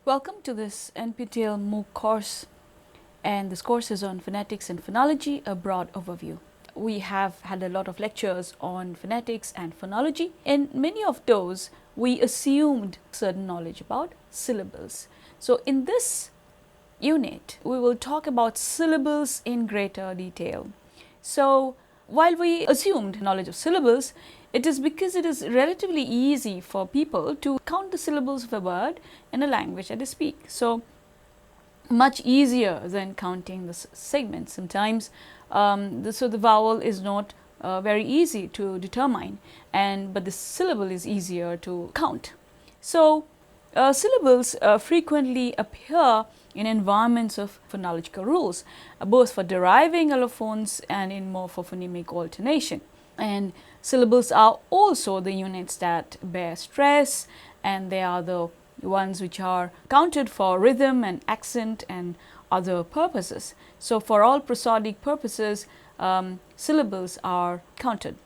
Welcome to this NPTEL MOOC course, and this course is on Phonetics and Phonology, a broad overview. We have had a lot of lectures on phonetics and phonology. In many of those, we assumed certain knowledge about syllables. So in this unit, we will talk about syllables in greater detail. So while we assumed knowledge of syllables, it is because it is relatively easy for people to count the syllables of a word in a language that they speak. So much easier than counting the segments. Sometimes the vowel is not very easy to determine, but the syllable is easier to count. So syllables frequently appear in environments of phonological rules, both for deriving allophones and in morphophonemic alternation. And syllables are also the units that bear stress, and they are the ones which are counted for rhythm and accent and other purposes. So for all prosodic purposes, syllables are counted.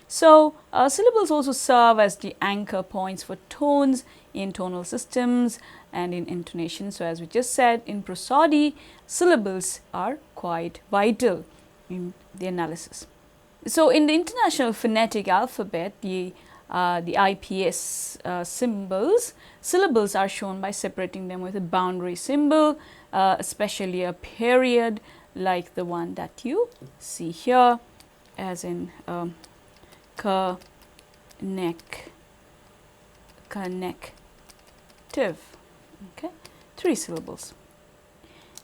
So syllables also serve as the anchor points for tones in tonal systems and in intonation. So as we just said, in prosody, syllables are quite vital in the analysis. So in the International Phonetic Alphabet, the IPS syllables are shown by separating them with a boundary symbol, especially a period like the one that you see here, as in connective. Okay, 3 syllables.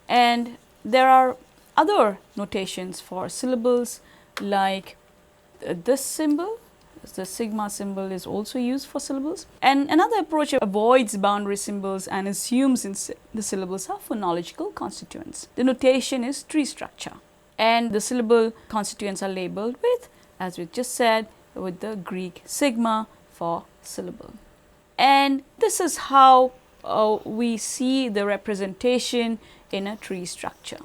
And there are other notations for syllables, like this symbol. The sigma symbol is also used for syllables. And another approach avoids boundary symbols and assumes the syllables are phonological constituents. The notation is tree structure, and the syllable constituents are labeled with, as we just said, with the Greek sigma for syllable. And this is how we see the representation in a tree structure.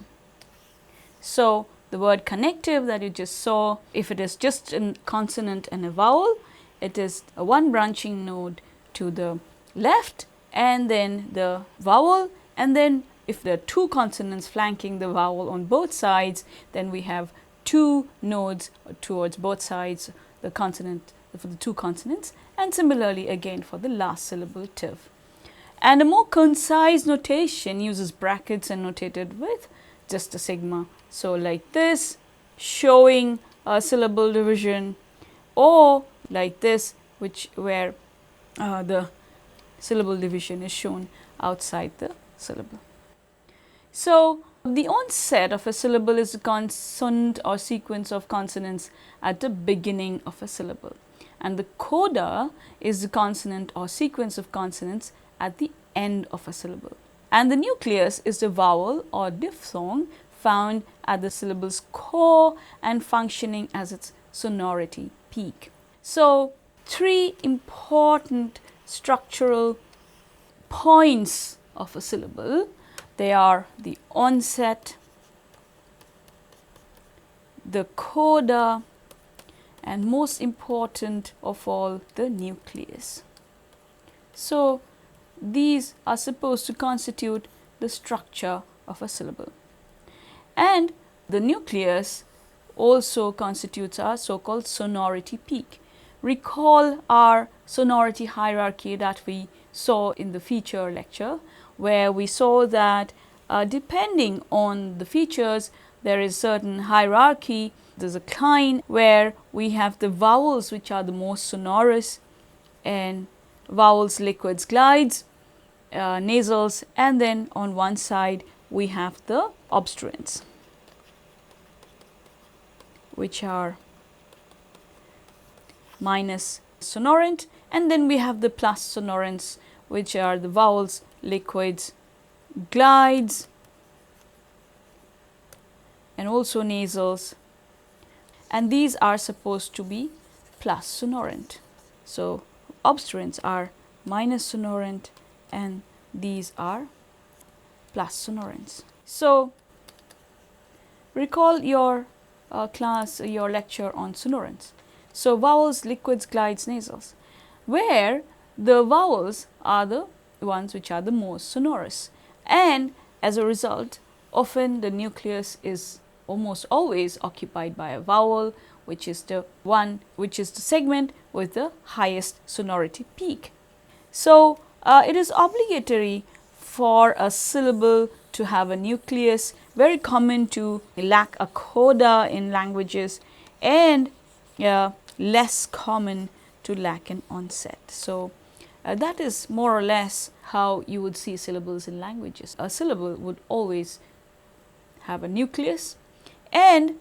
So the word connective that you just saw, if it is just a consonant and a vowel, it is a one branching node to the left and then the vowel, and then if there are 2 consonants flanking the vowel on both sides, then we have 2 nodes towards both sides, the consonant for the 2 consonants, and similarly again for the last syllable tiv. And a more concise notation uses brackets and notated with just a sigma. So like this, showing a syllable division, or like this, where the syllable division is shown outside the syllable. So the onset of a syllable is a consonant or sequence of consonants at the beginning of a syllable, and the coda is the consonant or sequence of consonants at the end of a syllable, and the nucleus is the vowel or diphthong found at the syllable's core and functioning as its sonority peak. So 3 important structural points of a syllable, they are the onset, the coda, and most important of all, the nucleus. So these are supposed to constitute the structure of a syllable. And the nucleus also constitutes our so-called sonority peak. Recall our sonority hierarchy that we saw in the feature lecture, where we saw that depending on the features, there is certain hierarchy. There's a cline where we have the vowels which are the most sonorous, and vowels, liquids, glides, nasals, and then on one side we have the obstruents, which are minus sonorant, and then we have the plus sonorants, which are the vowels, liquids, glides, and also nasals, and these are supposed to be plus sonorant. So obstruents are minus sonorant and these are plus sonorants. So recall your your lecture on sonorants. So vowels, liquids, glides, nasals, where the vowels are the ones which are the most sonorous. And as a result, often the nucleus is almost always occupied by a vowel, which is the segment with the highest sonority peak. So it is obligatory for a syllable to have a nucleus, very common to lack a coda in languages, and less common to lack an onset. So that is more or less how you would see syllables in languages. A syllable would always have a nucleus and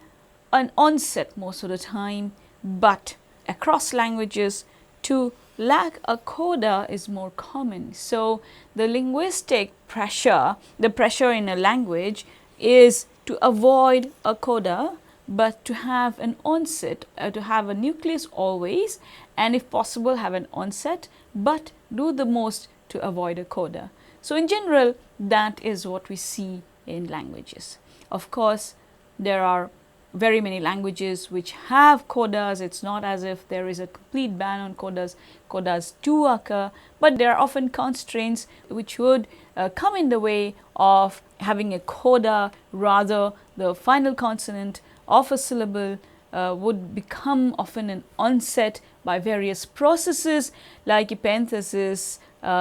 an onset most of the time, but across languages to lack a coda is more common. So the linguistic pressure, the pressure in a language is to avoid a coda, but to have an onset, to have a nucleus always, and if possible have an onset, but do the most to avoid a coda. So in general, that is what we see in languages. Of course, there are very many languages which have codas. It's not as if there is a complete ban on codas. Codas do occur, but there are often constraints which would come in the way of having a coda. Rather, the final consonant of a syllable would become often an onset by various processes like epenthesis,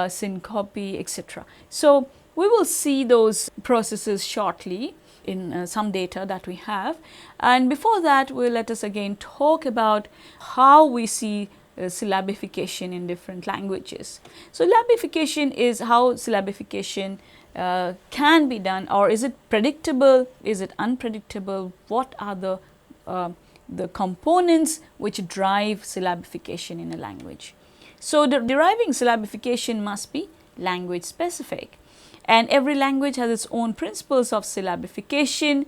syncope, etc. So we will see those processes shortly in some data that we have, and before that let us again talk about how we see syllabification in different languages. So syllabification is how syllabification can be done, or is it predictable, is it unpredictable, what are the components which drive syllabification in a language. So the deriving syllabification must be language specific, and every language has its own principles of syllabification.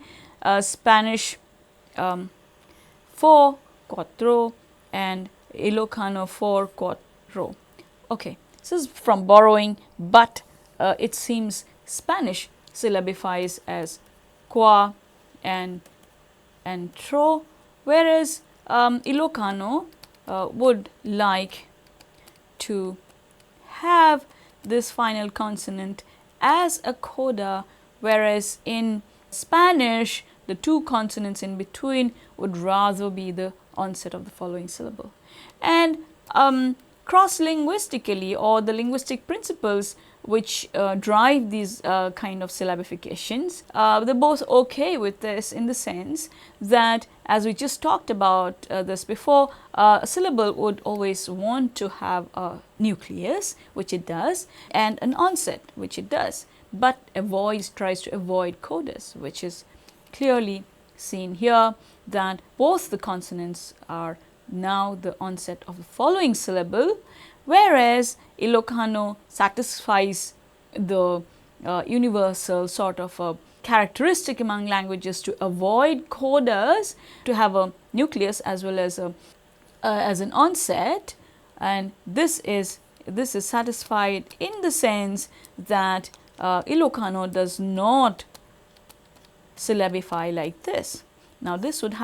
Spanish 4 cuatro and Ilocano 4 cuatro. Okay, this is from borrowing, but it seems Spanish syllabifies as qua and tro, whereas Ilocano would like to have this final consonant as a coda, whereas in Spanish the two consonants in between would rather be the onset of the following syllable. And cross-linguistically, or the linguistic principles which drive these kind of syllabifications, they're both okay with this, in the sense that, as we just talked about this before, a syllable would always want to have a nucleus, which it does, and an onset, which it does, but tries to avoid codas, which is clearly seen here, that both the consonants are now the onset of the following syllable, whereas Ilocano satisfies the universal sort of a characteristic among languages to avoid codas, to have a nucleus as well as an onset, and this is satisfied in the sense that Ilocano does not syllabify like this. Now this would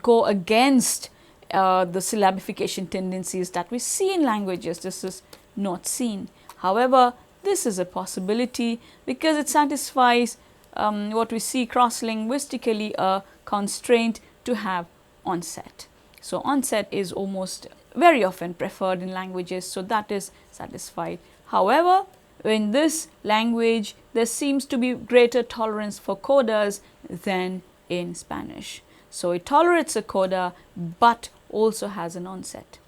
go against the syllabification tendencies that we see in languages. This is not seen. However, this is a possibility because it satisfies what we see cross-linguistically, a constraint to have onset. So onset is almost very often preferred in languages, so that is satisfied. However, in this language there seems to be greater tolerance for codas than in Spanish. So it tolerates a coda but also has an onset,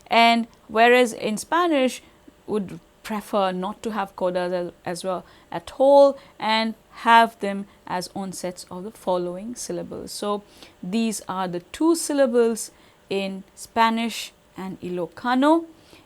and whereas in Spanish would prefer not to have codas as well at all and have them as onsets of the following syllables. So these are the two syllables in Spanish and Ilocano,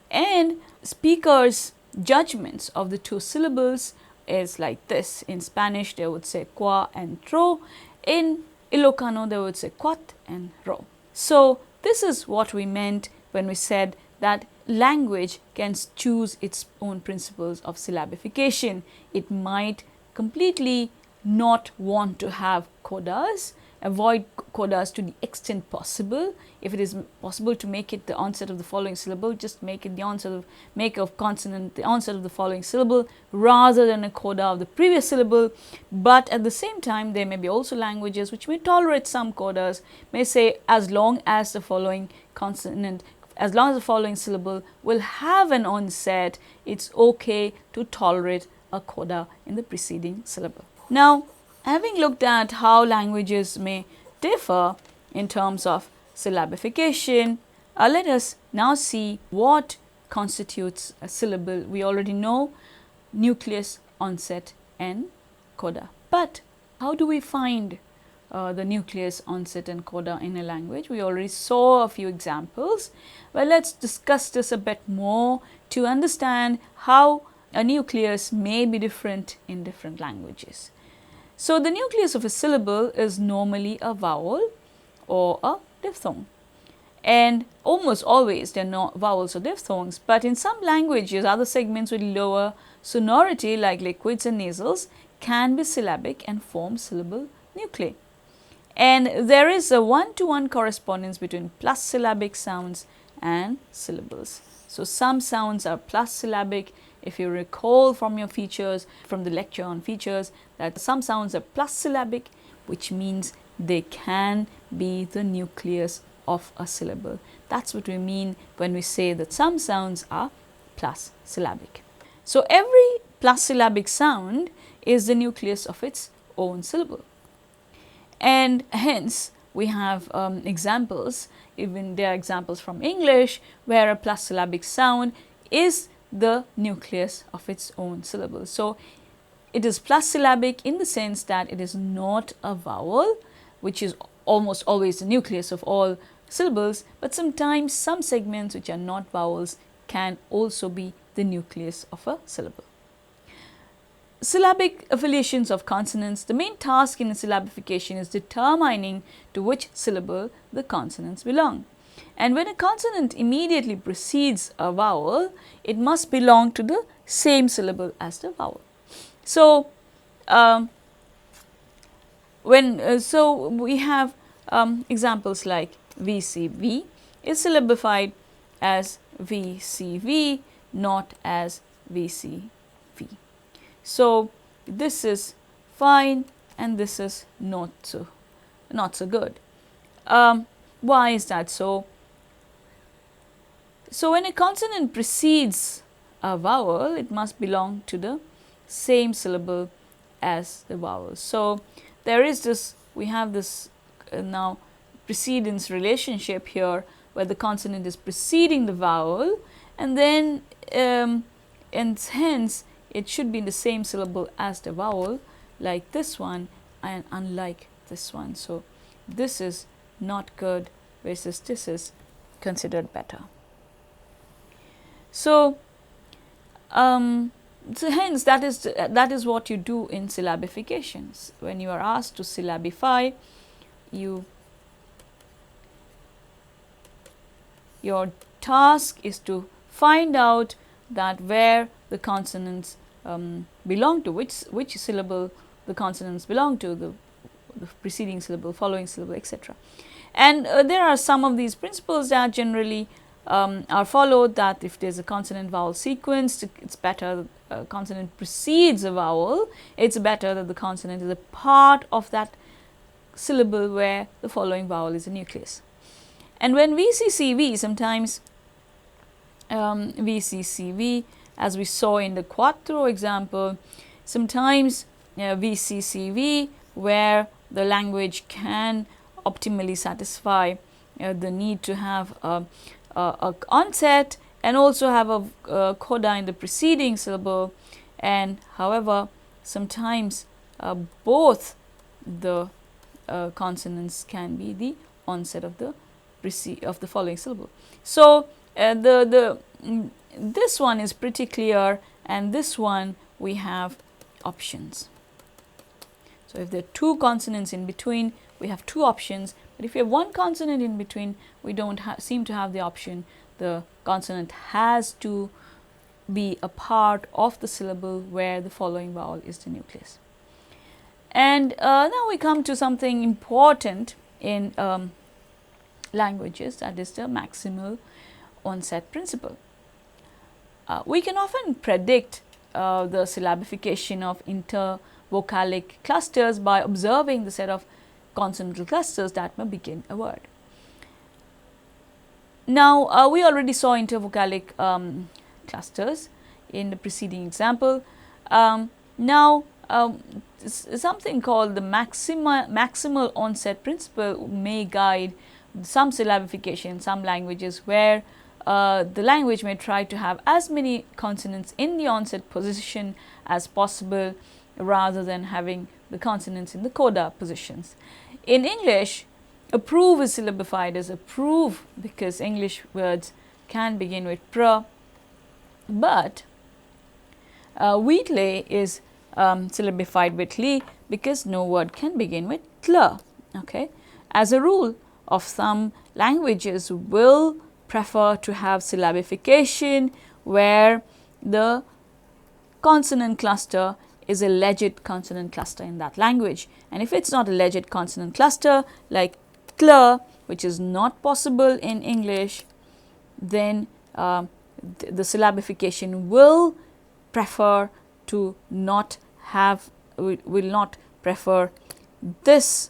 and speakers' judgments of the two syllables is like this. In Spanish they would say qua and tro, in Ilocano they would say quat and ro. So this is what we meant when we said that language can choose its own principles of syllabification. It might completely not want to have codas, avoid codas to the extent possible. If it is possible to make it the onset of the following syllable, just make it the onset of, make of consonant the onset of the following syllable rather than a coda of the previous syllable. But at the same time, there may be also languages which may tolerate some codas, may say as long as the following consonant, as long as the following syllable will have an onset, it's okay to tolerate a coda in the preceding syllable. Now, having looked at how languages may differ in terms of syllabification, let us now see what constitutes a syllable. We already know nucleus, onset and coda. But how do we find the nucleus, onset and coda in a language? We already saw a few examples. Well, let's discuss this a bit more to understand how a nucleus may be different in different languages. So, the nucleus of a syllable is normally a vowel or a diphthong, and almost always they are not vowels or diphthongs, but in some languages other segments with lower sonority like liquids and nasals can be syllabic and form syllable nuclei. And there is a one-to-one correspondence between plus syllabic sounds and syllables. So, some sounds are plus syllabic. If you recall from your features, from the lecture on features, that some sounds are plus syllabic, which means they can be the nucleus of a syllable. That's what we mean when we say that some sounds are plus syllabic. So, every plus syllabic sound is the nucleus of its own syllable. And hence, we have examples, even there are examples from English, where a plus syllabic sound is the nucleus of its own syllable. So, it is plus syllabic in the sense that it is not a vowel, which is almost always the nucleus of all syllables, but sometimes some segments which are not vowels can also be the nucleus of a syllable. Syllabic affiliations of consonants. The main task in syllabification is determining to which syllable the consonants belong. And when a consonant immediately precedes a vowel, it must belong to the same syllable as the vowel. So, so we have examples like VCV is syllabified as VCV, not as VCV. So, this is fine and this is not so good. Why is that so? So, when a consonant precedes a vowel, it must belong to the same syllable as the vowel. So, there is this, we have this now precedence relationship here where the consonant is preceding the vowel, and then and hence it should be in the same syllable as the vowel, like this one and unlike this one. So, this is not good versus this is considered better. So, so hence that is what you do in syllabifications. When you are asked to syllabify, your task is to find out that where the consonants belong to, which syllable the consonants belong to, the preceding syllable, following syllable, etc. And there are some of these principles that generally are followed, that if there is a consonant vowel sequence, it's better consonant precedes a vowel, it's better that the consonant is a part of that syllable where the following vowel is a nucleus. And when VCCV, sometimes VCCV, as we saw in the quattro example, sometimes VCCV where the language can optimally satisfy the need to have a onset and also have a coda in the preceding syllable, and however sometimes both the consonants can be the onset of the following syllable. So, this one is pretty clear, and this one we have options. So, if there are two consonants in between, we have two options, but if you have one consonant in between, we don't seem to have the option. The consonant has to be a part of the syllable where the following vowel is the nucleus. And now we come to something important in languages, that is the maximal onset principle. We can often predict the syllabification of intervocalic clusters by observing the set of consonantal clusters that may begin a word. Now, we already saw intervocalic clusters in the preceding example. Something called the maximal onset principle may guide some syllabification in some languages, where the language may try to have as many consonants in the onset position as possible, rather than having the consonants in the coda positions. In English, approve is syllabified as approve because English words can begin with pr, but Wheatley is syllabified with li because no word can begin with tl. Okay. As a rule of thumb, languages will prefer to have syllabification where the consonant cluster is a legit consonant cluster in that language. And if it's not a legit consonant cluster like tl, which is not possible in English, then the syllabification will prefer to not have, will not prefer this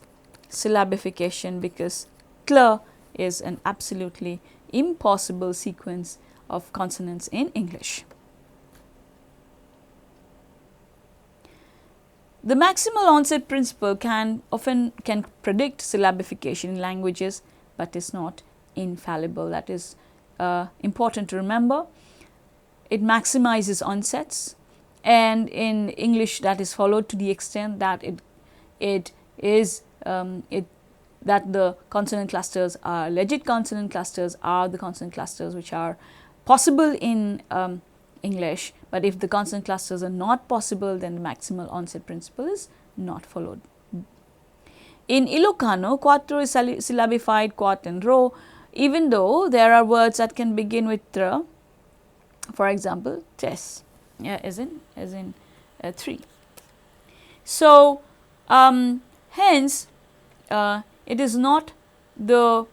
syllabification, because tl is an absolutely impossible sequence of consonants in English. The maximal onset principle can predict syllabification in languages, but is not infallible. That is important to remember. It maximizes onsets, and in English that is followed to the extent that that the consonant clusters are legit consonant clusters, are the consonant clusters which are possible in English, but if the consonant clusters are not possible, then the maximal onset principle is not followed. In Ilocano, quattro is syllabified quat and ro, even though there are words that can begin with tra. For example, tes, as in 3. So hence it is not the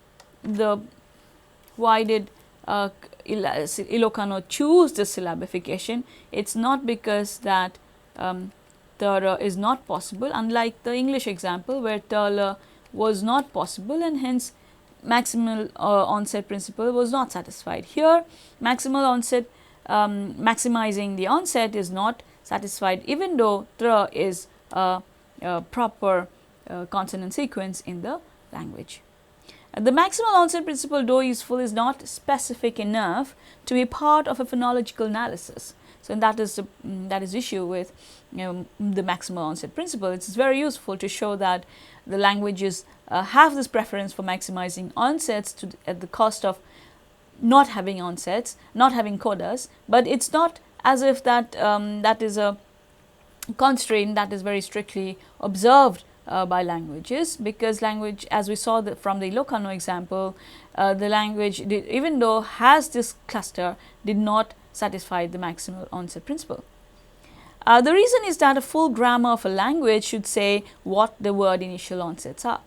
why did Ilocano choose the syllabification. It's not because that the is not possible, unlike the English example where the was not possible, and hence maximal onset principle was not satisfied. Here maximal onset, maximizing the onset, is not satisfied, even though tra is a proper consonant sequence in the language. The maximal onset principle, though useful, is not specific enough to be part of a phonological analysis. So that is the issue with the maximal onset principle. It's very useful to show that the languages have this preference for maximizing onsets at the cost of not having onsets, not having codas, but it's not as if that that is a constraint that is very strictly observed by languages, because language, as we saw from the Ilocano example, the language even though has this cluster, did not satisfy the maximal onset principle. The reason is that a full grammar of a language should say what the word initial onsets are.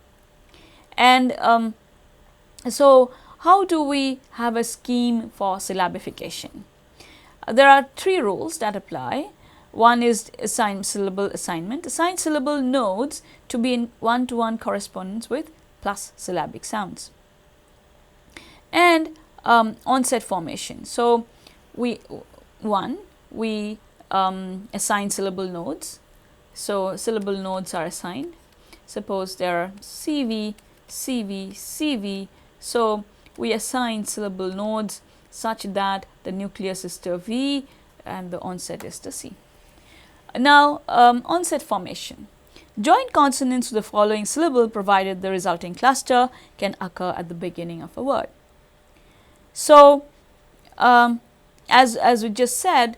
And so how do we have a scheme for syllabification? There are 3 rules that apply. One is syllable assignment. Assign syllable nodes to be in one-to-one correspondence with plus syllabic sounds. And onset formation. So we assign syllable nodes. So syllable nodes are assigned. Suppose there are CV, CV, CV. So we assign syllable nodes such that the nucleus is the V and the onset is the C. Now, onset formation. Join consonants to the following syllable provided the resulting cluster can occur at the beginning of a word. So, as we just said,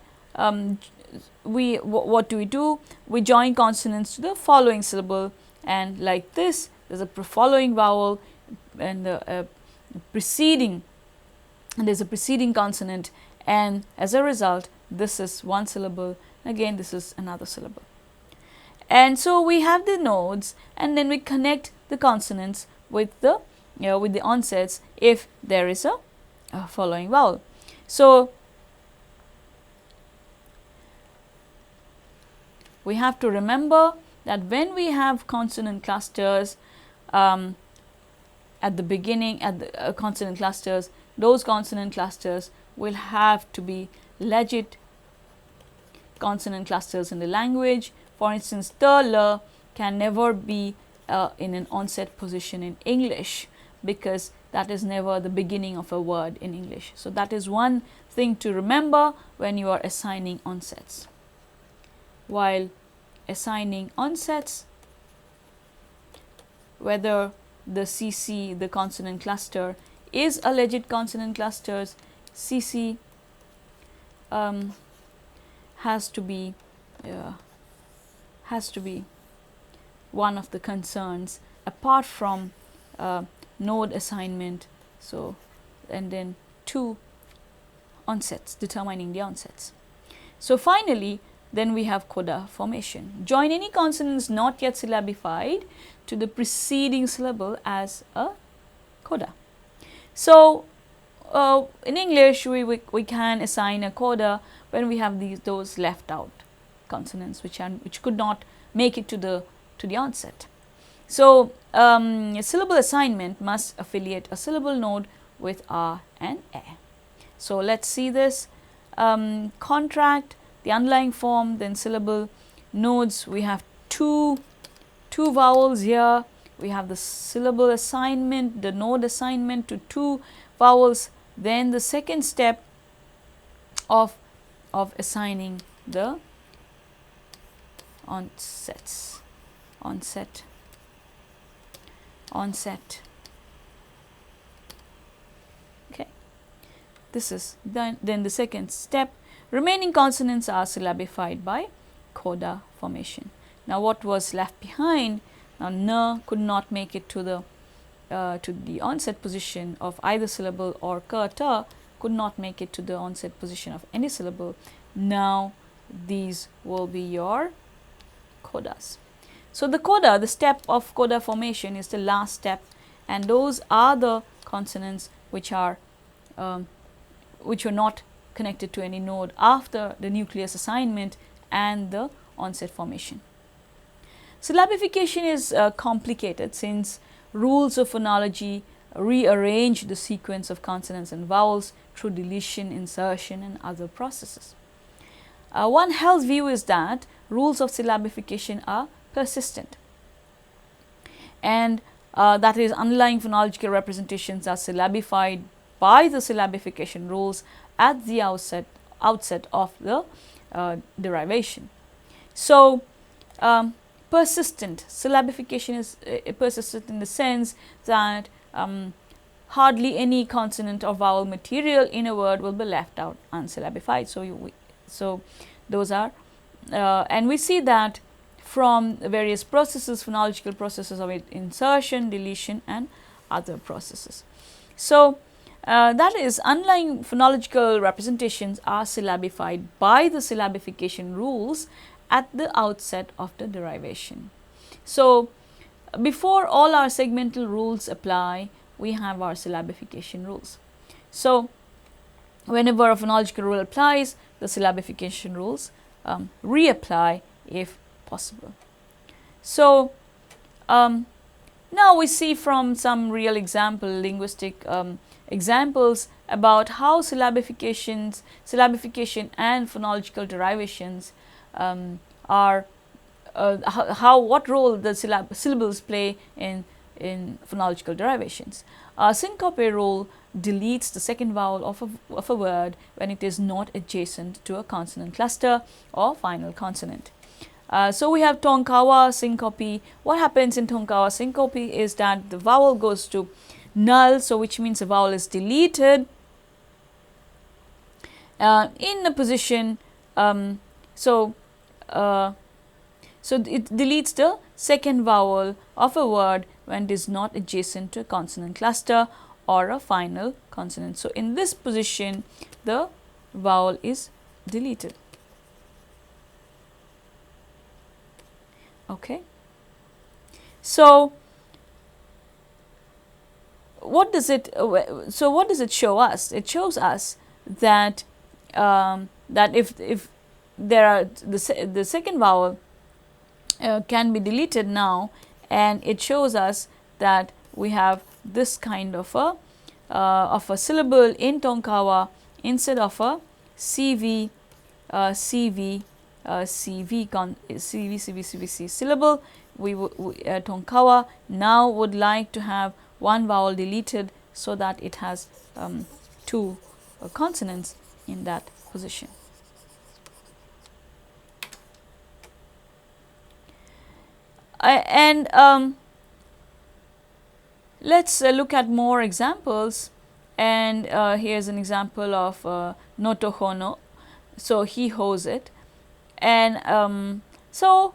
what do? We join consonants to the following syllable, and like this, there's a following vowel and there's a preceding consonant, and as a result, this is one syllable. Again, this is another syllable. And so we have the nodes, and then we connect the consonants with the onsets if there is a following vowel. So we have to remember that when we have consonant clusters at the beginning, at the consonant clusters, those consonant clusters will have to be legit consonant clusters in the language. For instance, the, l can never be in an onset position in English, because that is never the beginning of a word in English. So that is one thing to remember when you are assigning onsets. While assigning onsets, whether the CC, the consonant cluster, is a legit consonant clusters, CC has to be one of the concerns apart from node assignment. So, and then 2 onsets, determining the onsets. So finally, then we have coda formation. Join any consonants not yet syllabified to the preceding syllable as a coda. So in English, we can assign a coda when we have those left out consonants which could not make it to the onset. So a syllable assignment must affiliate a syllable node with R and A. So let's see this. Contract, the underlying form, then syllable nodes. We have two vowels here. We have the syllable assignment, the node assignment to 2 vowels. Then the second step of assigning the onset. Okay, this is then the second step. Remaining consonants are syllabified by coda formation. Now what was left behind? Now n could not make it to the onset position of either syllable, or k, t could not make it to the onset position of any syllable. Now these will be your codas. So the coda, the step of coda formation, is the last step, and those are the consonants which are not connected to any node after the nucleus assignment and the onset formation. Syllabification is complicated, since rules of phonology rearrange the sequence of consonants and vowels through deletion, insertion, and other processes. One held view is that rules of syllabification are persistent, and that is, underlying phonological representations are syllabified by the syllabification rules at the outset of the derivation. So persistent syllabification is persistent in the sense that hardly any consonant or vowel material in a word will be left out unsyllabified. So those are and we see that from various processes, phonological processes of insertion, deletion, and other processes. So that is, underlying phonological representations are syllabified by the syllabification rules at the outset of the derivation. So before all our segmental rules apply, we have our syllabification rules. So whenever a phonological rule applies, the syllabification rules reapply if possible. So now we see from some real linguistic examples about how syllabification and phonological derivations what role the syllables play in phonological derivations. Syncope rule deletes the second vowel of a word when it is not adjacent to a consonant cluster or final consonant. So we have Tonkawa syncope. What happens in Tonkawa syncope is that the vowel goes to null, so which means the vowel is deleted in a position. So it deletes the second vowel of a word when it is not adjacent to a consonant cluster or a final consonant. So in this position, the vowel is deleted. Okay. So what does it show us? It shows us that that if there are the second vowel can be deleted now, and it shows us that we have this kind of a syllable in Tonkawa instead of a CV CV CV syllable. Tonkawa now would like to have one vowel deleted so that it has two consonants in that position. Let's look at more examples, and here's an example of notohono. So he holds it, and so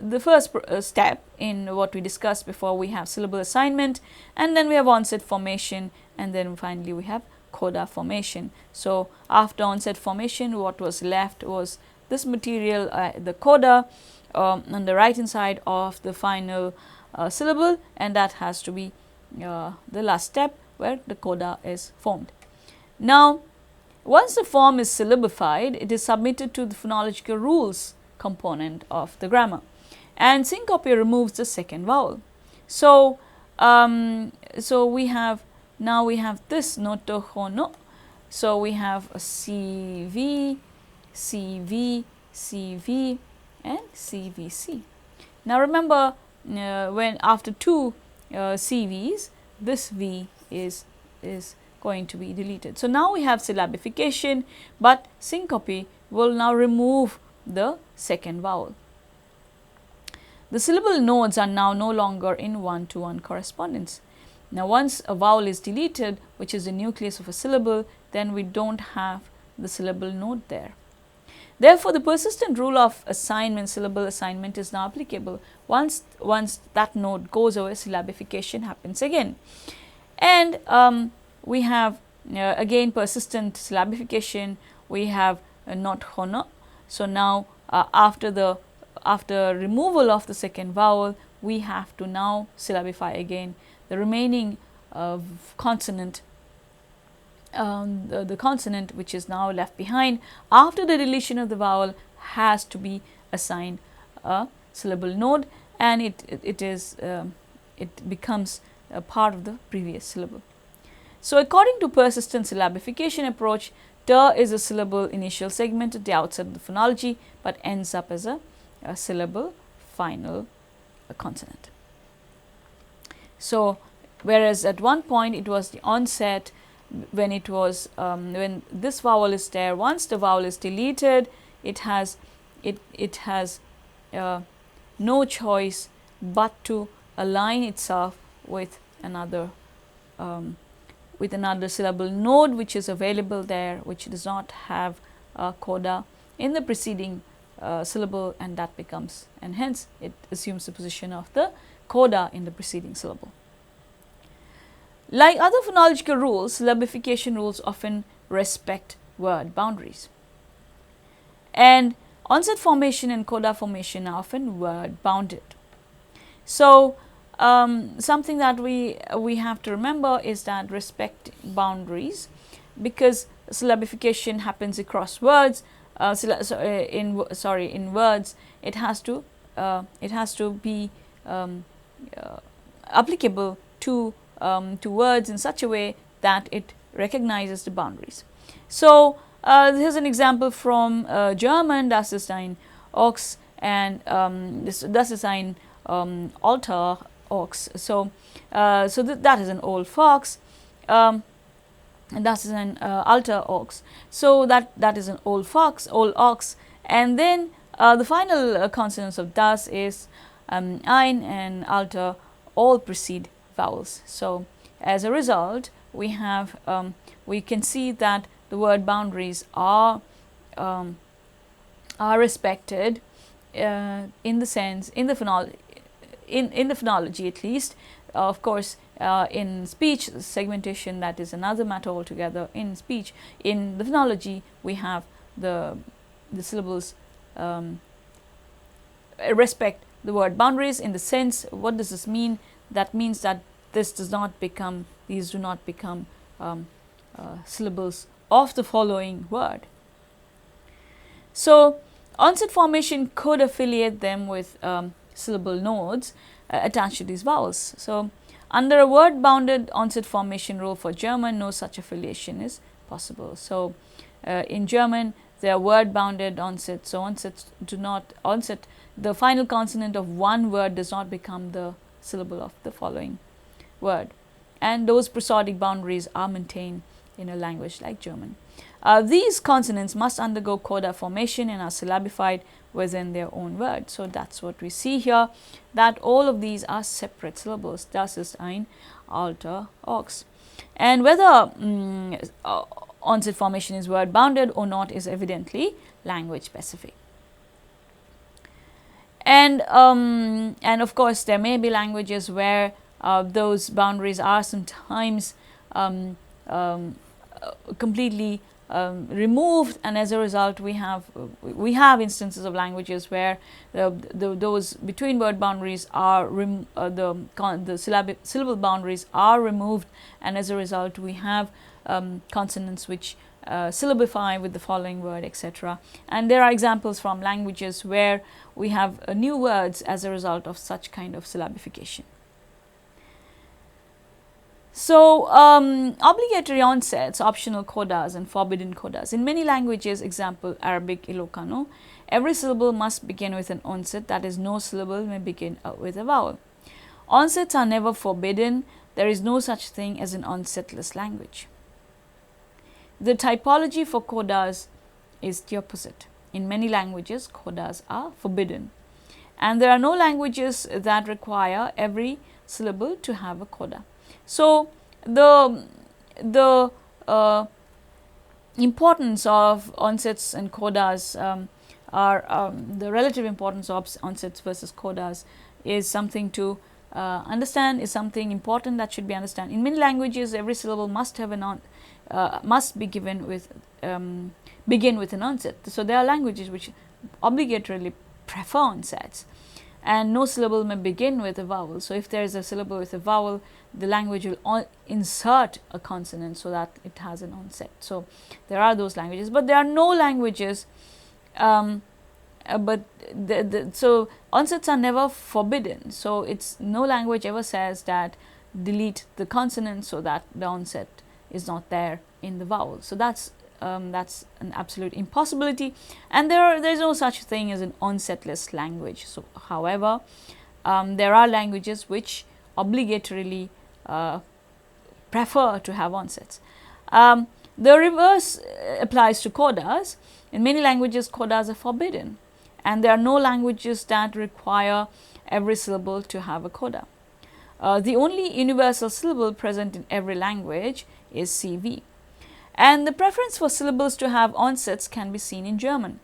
the first step in what we discussed before, we have syllable assignment, and then we have onset formation, and then finally we have coda formation. So after onset formation, what was left was this material, the coda, on the right hand side of the final syllable, and that has to be the last step where the coda is formed. Now, once the form is syllabified, it is submitted to the phonological rules component of the grammar, and syncope removes the second vowel. So, we have this notohono. So we have a CV, CV, CV, and CVC. Now remember, when after two CVs, this V is going to be deleted. So now we have syllabification, but syncope will now remove the second vowel. The syllable nodes are now no longer in one-to-one correspondence. Now once a vowel is deleted, which is the nucleus of a syllable, then we don't have the syllable node there. Therefore, the persistent rule of assignment, syllable assignment, is now applicable. Once that node goes away, syllabification happens again. And we have again persistent syllabification. We have not hono. So now after removal of the second vowel, we have to now syllabify again the remaining consonant. The consonant which is now left behind after the deletion of the vowel has to be assigned a syllable node, and it becomes a part of the previous syllable. So according to persistent syllabification approach, ter is a syllable initial segment at the outset of the phonology, but ends up as a syllable final consonant. So whereas at one point it was the onset, when it was when this vowel is there, once the vowel is deleted, it has no choice but to align itself with another syllable node which is available there, which does not have a coda in the preceding syllable, and that becomes, and hence it assumes the position of the coda in the preceding syllable. Like other phonological rules, syllabification rules often respect word boundaries, and onset formation and coda formation are often word bounded. So something that we have to remember is that respect boundaries, because syllabification happens across words. In words, it has to be applicable to words in such a way that it recognizes the boundaries. So here's an example from German, das ist ein Ochs, and das ist ein alter Ochs. So that is an old fox. And that is an alter ox. So that is an old fox, old ox. And then the final consonants of das is ein and alter, all precede vowels. So as a result, we have we can see that the word boundaries are respected in the sense, in the phonology at least. Of course, in speech segmentation, that is another matter altogether. In speech, in the phonology, we have the syllables respect the word boundaries. In the sense, what does this mean? That means that these do not become syllables of the following word. So onset formation could affiliate them with syllable nodes attached to these vowels. So under a word bounded onset formation rule for German, no such affiliation is possible. So in German, they are word bounded onset. So onset, the final consonant of one word does not become the syllable of the following word, and those prosodic boundaries are maintained in a language like German. These consonants must undergo coda formation and are syllabified within their own word. So that's what we see here, that all of these are separate syllables. Das ist ein alter Ochs. And whether onset formation is word bounded or not is evidently language specific. And of course, there may be languages where those boundaries are sometimes completely removed, and as a result we have instances of languages where those between word boundaries are the syllable boundaries are removed, and as a result we have consonants which syllabify with the following word, etc. And there are examples from languages where we have new words as a result of such kind of syllabification. So obligatory onsets, optional codas, and forbidden codas. In many languages, example Arabic, Ilocano, every syllable must begin with an onset, that is, no syllable may begin with a vowel. Onsets are never forbidden. There is no such thing as an onsetless language. The typology for codas is the opposite. In many languages, codas are forbidden, and there are no languages that require every syllable to have a coda. So the importance of onsets and codas are the relative importance of onsets versus codas is something to understand, is something important that should be understood. In many languages, every syllable must have must be given with begin with an onset. So there are languages which obligatorily prefer onsets, and no syllable may begin with a vowel. So if there is a syllable with a vowel, the language will insert a consonant so that it has an onset. So there are those languages, but there are no languages so onsets are never forbidden. So it's no language ever says that delete the consonant so that the onset is not there in the vowel. So that's an absolute impossibility, and there's no such thing as an onsetless language. So however, there are languages which obligatorily prefer to have onsets. The reverse applies to codas. In many languages, codas are forbidden, and there are no languages that require every syllable to have a coda. The only universal syllable present in every language is CV. And the preference for syllables to have onsets can be seen in German.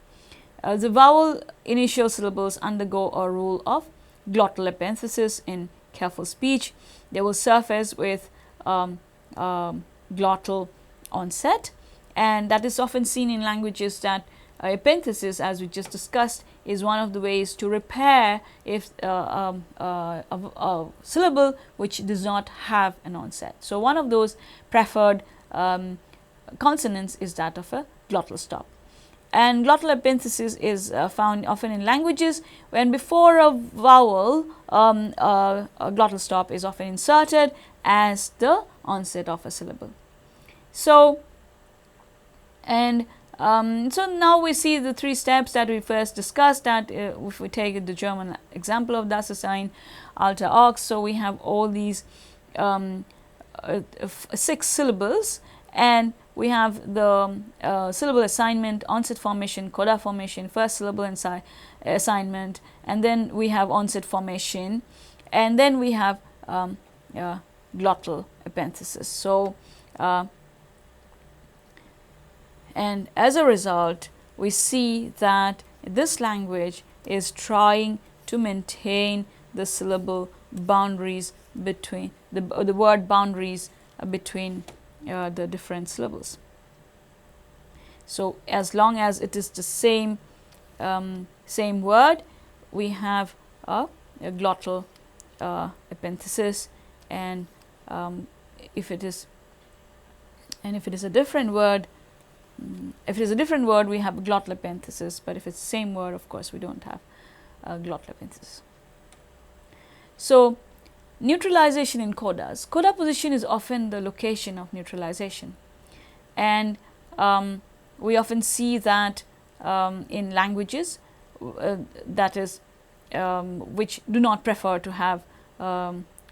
The vowel initial syllables undergo a rule of glottal epenthesis in careful speech. They will surface with glottal onset, and that is often seen in languages that epenthesis, as we just discussed, is one of the ways to repair if a syllable which does not have an onset. So one of those preferred consonants is that of a glottal stop. And glottal epenthesis is found often in languages when before a vowel a glottal stop is often inserted as the onset of a syllable. So so now we see the three steps that we first discussed, that if we take the German example of Das ist ein alter Ochs, so we have all these 6 syllables, and we have the syllable assignment, onset formation, coda formation, first syllable assignment, and then we have onset formation, and then we have glottal epenthesis. So and as a result, we see that this language is trying to maintain the syllable boundaries between the word boundaries between the different syllables. So as long as it is the same word, we have a glottal epenthesis, and if it is a different word, we have a glottal epenthesis, but if it's the same word, of course we don't have a glottal epenthesis. So neutralization in codas. Coda position is often the location of neutralization, and we often see that in languages that is which do not prefer to have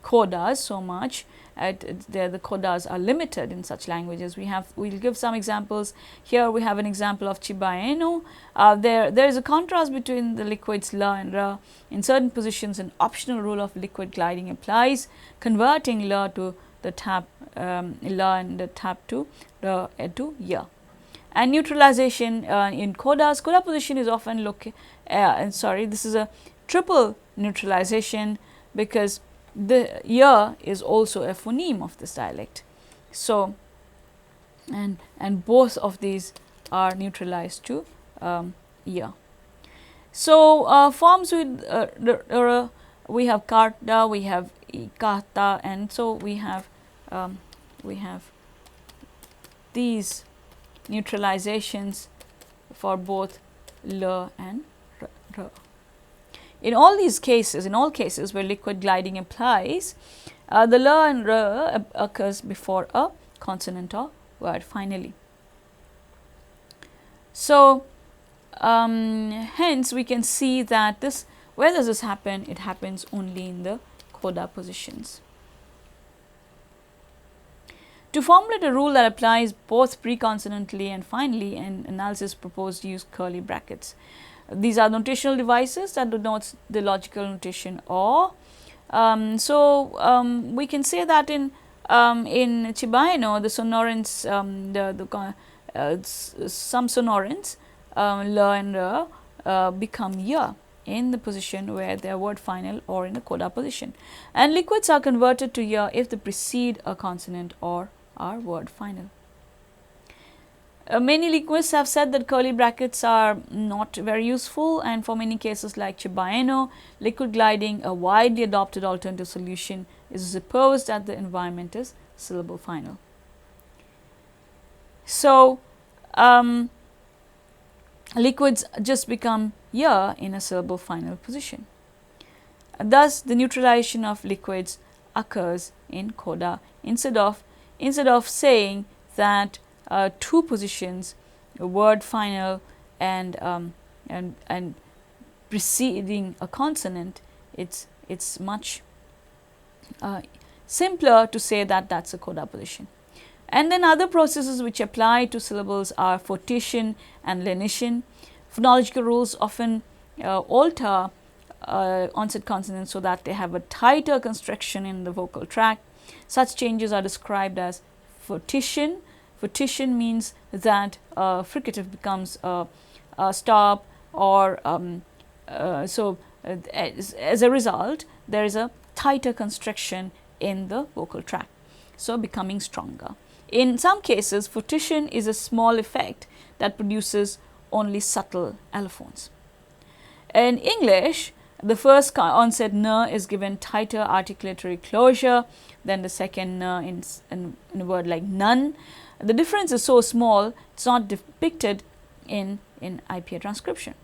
codas so much. The codas are limited in such languages. We'll give some examples. Here we have an example of Chibaeno. There is a contrast between the liquids la and ra. In certain positions, an optional rule of liquid gliding applies, converting la to the tap la and the tap to ra to ya. And neutralization in codas. Coda position is often this is a triple neutralization, because the ya is also a phoneme of this dialect. So, and both of these are neutralized to ya. So, forms with we have karta, we have ikata, and so we have these neutralizations for both la and ra. In all cases where liquid gliding applies, the la and ra occurs before a consonant or word finally. So, hence we can see that where does this happen? It happens only in the coda positions. To formulate a rule that applies both preconsonantly and finally, an analysis proposed to use curly brackets. These are notational devices that denotes the logical notation or. We can say that in Chibaeno, the sonorants, some sonorants, la and ra, become ya in the position where they are word final or in the coda position, and liquids are converted to ya if they precede a consonant or are word final. Many linguists have said that curly brackets are not very useful, and for many cases like Chibaeno, liquid gliding, a widely adopted alternative solution, is supposed that the environment is syllable final. So, liquids just become ya in a syllable final position. Thus, the neutralization of liquids occurs in coda instead of saying that two positions, a word final and preceding a consonant, it's much simpler to say that that's a coda position. And then other processes which apply to syllables are fortition and lenition. Phonological rules often alter onset consonants so that they have a tighter constriction in the vocal tract. Such changes are described as fortition. Fortition means that fricative becomes a stop, or as a result there is a tighter constriction in the vocal tract, so becoming stronger. In some cases, fortition is a small effect that produces only subtle allophones. In English, the first onset n is given tighter articulatory closure than the second n in a word like none. The difference is so small, it's not depicted in IPA transcription.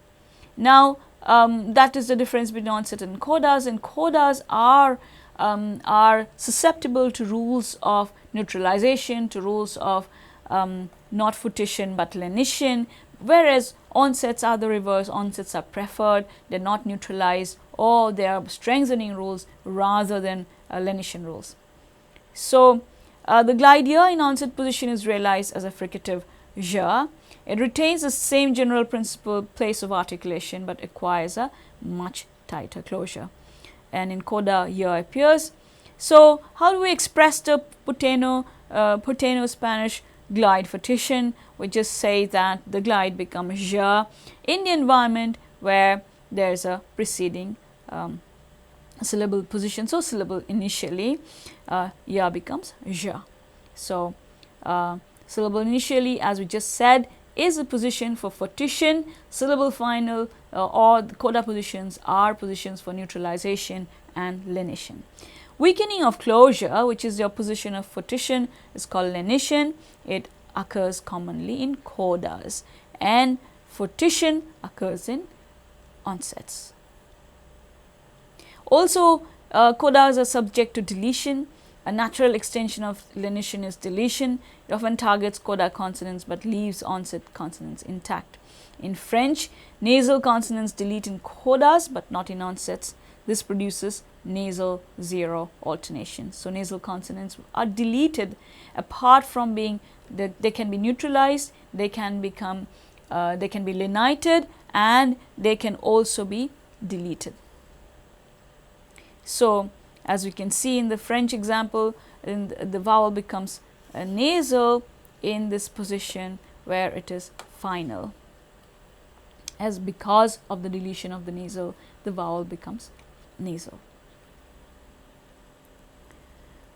Now, that is the difference between onset and codas, and codas are susceptible to rules of neutralization, to rules of not fortition but lenition, whereas onsets are the reverse. Onsets are preferred, they're not neutralized, or they are strengthening rules rather than lenition rules. So, the glide ya in onset position is realized as a fricative ja. It retains the same general principle place of articulation but acquires a much tighter closure. And in coda, ya appears. So, how do we express the Porteño Spanish glide fortition? We just say that the glide becomes ja in the environment where there is a preceding syllable position. So, syllable initially, ya becomes ja. So, syllable initially, as we just said, is a position for Fortition. Syllable final or the coda positions are positions for neutralization and lenition. Weakening of closure, which is the opposition of Fortition, is called lenition. It occurs commonly in codas, and Fortition occurs in onsets. Also, codas are subject to deletion. A natural extension of lenition is deletion. It often targets coda consonants but leaves onset consonants intact. In French, nasal consonants delete in codas but not in onsets. This produces nasal zero alternation. So, nasal consonants are deleted apart from being they can be neutralized, they can be lenited, and they can also be deleted. So, as we can see in the French example, the vowel becomes a nasal in this position where it is final. As because of the deletion of the nasal, the vowel becomes nasal.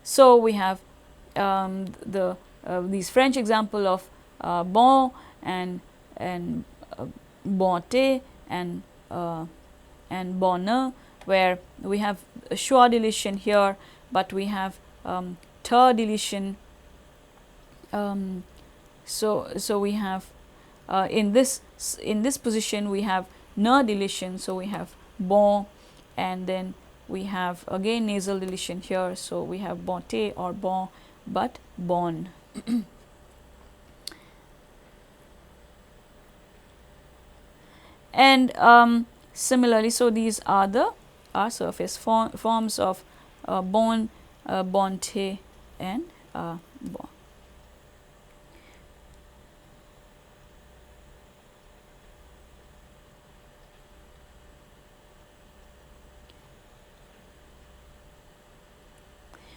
So, we have these French example of bon and bonté and bonheur, where we have a schwa deletion here, but we have ter deletion. So we have in this position we have ne deletion. So we have bon, and then we have again nasal deletion here. So we have bonté or bon, but bon. And similarly, so these are the surface forms of bon, bonté, and bon.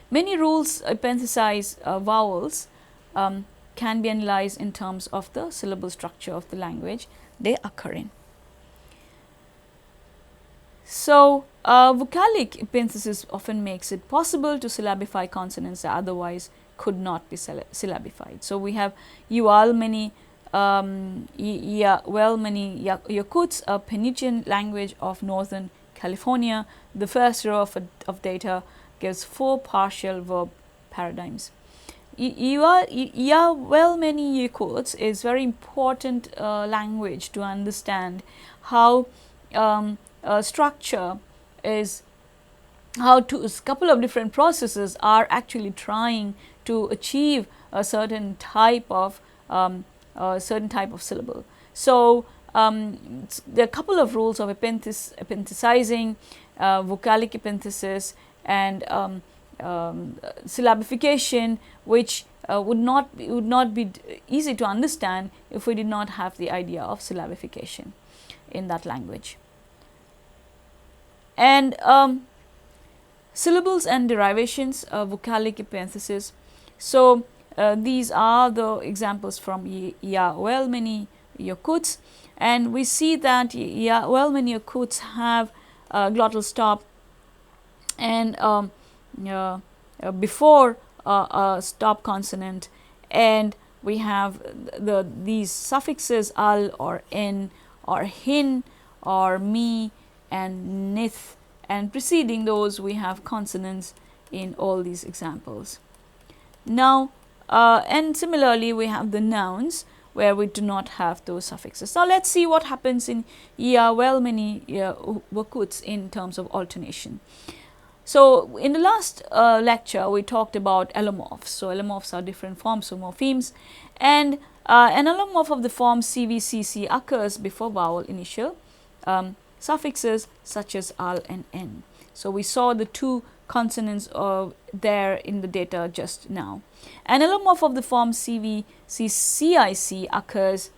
Many rules epenthesize vowels can be analyzed in terms of the syllable structure of the language they occur in. So, vocalic epenthesis often makes it possible to syllabify consonants that otherwise could not be syllabified. So, we have Yuvalmeni Yokuts, a Phoenician language of northern California. The first row of data gives 4 partial verb paradigms. Yuvalmeni Yokuts is very important language to understand how structure is, how to a couple of different processes are actually trying to achieve a certain type of syllable. So, there are a couple of rules of epenthesizing, vocalic epenthesis, and syllabification, which would not be easy to understand if we did not have the idea of syllabification in that language. And syllables and derivations of vocalic epenthesis. So, these are the examples from Yuvalmeni Yokuts, and we see that Yuvalmeni Yokuts have glottal stop and before a stop consonant, and we have these suffixes al or n or hin or mi and nith, and preceding those we have consonants in all these examples. Now, and similarly we have the nouns where we do not have those suffixes. Now, let us see what happens in Yuvalmeni Yokuts in terms of alternation. So, in the last lecture we talked about allomorphs. So, allomorphs are different forms of morphemes, and an allomorph of the form CVCC occurs before vowel initial suffixes such as al and n. So, we saw the 2 consonants there in the data just now. An allomorph of the form CVCCIC occurs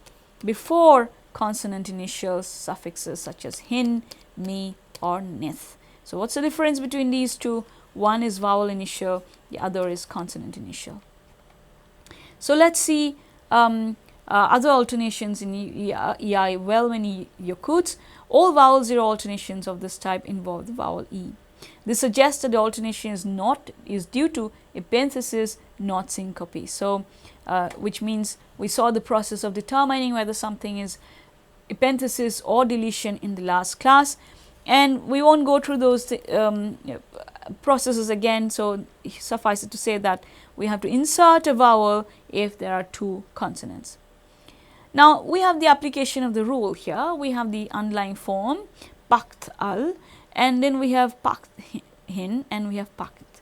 before consonant initial suffixes such as hin, mi or nith. So, what is the difference between these two? One is vowel initial, the other is consonant initial. So, let us see other alternations in Yuvalmeni Yokuts. All vowel zero alternations of this type involve the vowel e. This suggests that the alternation is due to epenthesis not syncope. So, which means we saw the process of determining whether something is epenthesis or deletion in the last class, and we won't go through those processes again. So, suffice it to say that we have to insert a vowel if there are two consonants. Now, we have the application of the rule here. We have the underlying form pakt al, and then we have pakt hin, and we have pakt.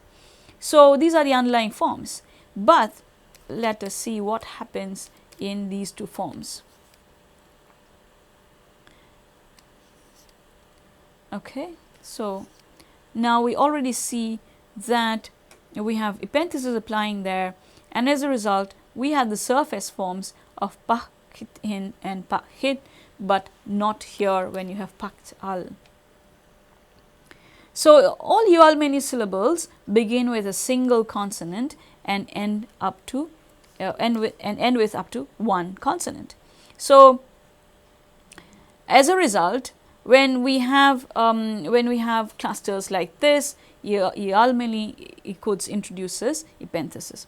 So, these are the underlying forms, but let us see what happens in these two forms. Okay, so now we already see that we have epenthesis applying there, and as a result we have the surface forms of pakt hin and pakt hit, but not here when you have pakt al. So, all Yuval-Many syllables begin with a single consonant and end up to end with up to one consonant. So, as a result, when we have clusters like this, Yuval-Many Yokuts introduces epenthesis,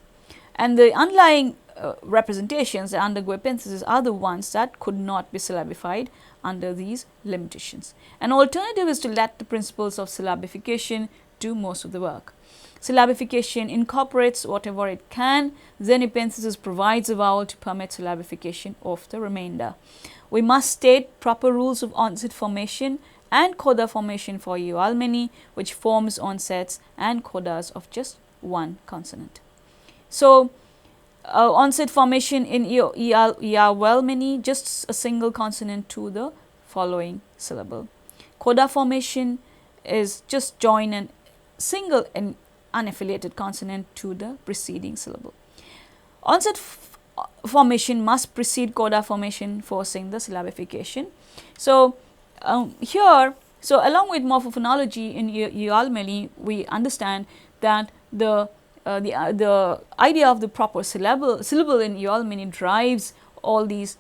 and the underlying representations that undergo epenthesis are the ones that could not be syllabified under these limitations. An alternative is to let the principles of syllabification do most of the work. Syllabification incorporates whatever it can, then epenthesis provides a vowel to permit syllabification of the remainder. We must state proper rules of onset formation and coda formation for Yuval-Many, which forms onsets and codas of just one consonant. So, onset formation in Yuval-Many, just a single consonant to the following syllable. Coda formation is just join a single and unaffiliated consonant to the preceding syllable. Onset formation must precede coda formation, forcing the syllabification. So, here, so along with morphophonology in Yuval-Many, we understand that the idea of the proper syllable in Yuval-Many drives all these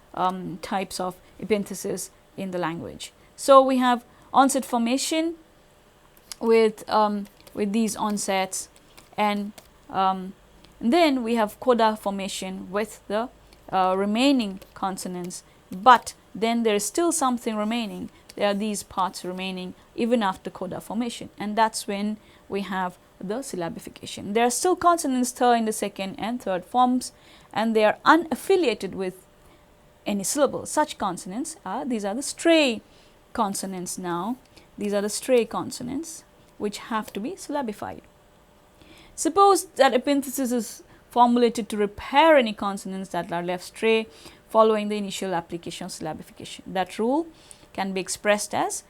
types of epenthesis in the language. So, we have onset formation with these onsets, and then we have coda formation with the remaining consonants, but then there is still something remaining. There are these parts remaining even after coda formation, and that's when we have the syllabification. There are still consonants in the second and third forms, and they are unaffiliated with any syllable. Such consonants are, these are the stray consonants now. These are the stray consonants which have to be syllabified. Suppose that epenthesis is formulated to repair any consonants that are left stray following the initial application of syllabification. That rule can be expressed as,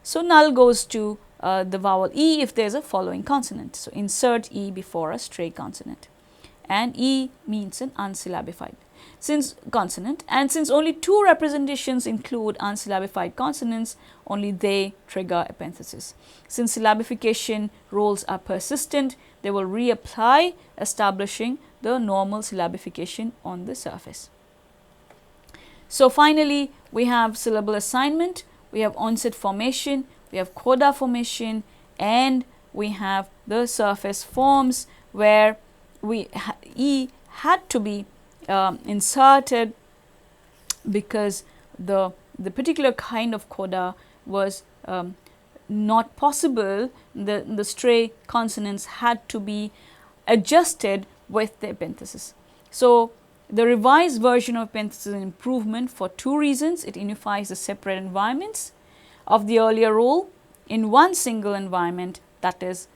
so null goes to the vowel E if there is a following consonant. So, insert E before a stray consonant, and E means an unsyllabified consonant, and since only two representations include unsyllabified consonants, only they trigger epenthesis. Since syllabification rules are persistent, they will reapply, establishing the normal syllabification on the surface. So, finally, we have syllable assignment, we have onset formation, we have coda formation, and we have the surface forms where E had to be inserted because the particular kind of coda was not possible. The stray consonants had to be adjusted with the epenthesis. So, the revised version of epenthesis is an improvement for two reasons. It unifies the separate environments of the earlier rule in one single environment, that is,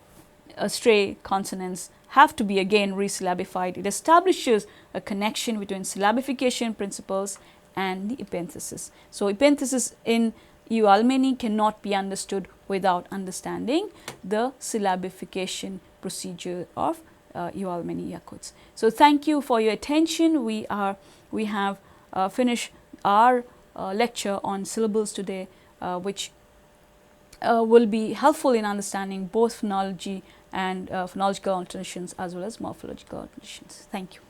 stray consonants have to be again resyllabified. It establishes a connection between syllabification principles and the epenthesis. So, epenthesis in Yuval-Many cannot be understood without understanding the syllabification procedure of Yuval-Many Yokuts. So, thank you for your attention. We have finished our lecture on syllables today, which will be helpful in understanding both phonology and phonological alterations as well as morphological alterations. Thank you.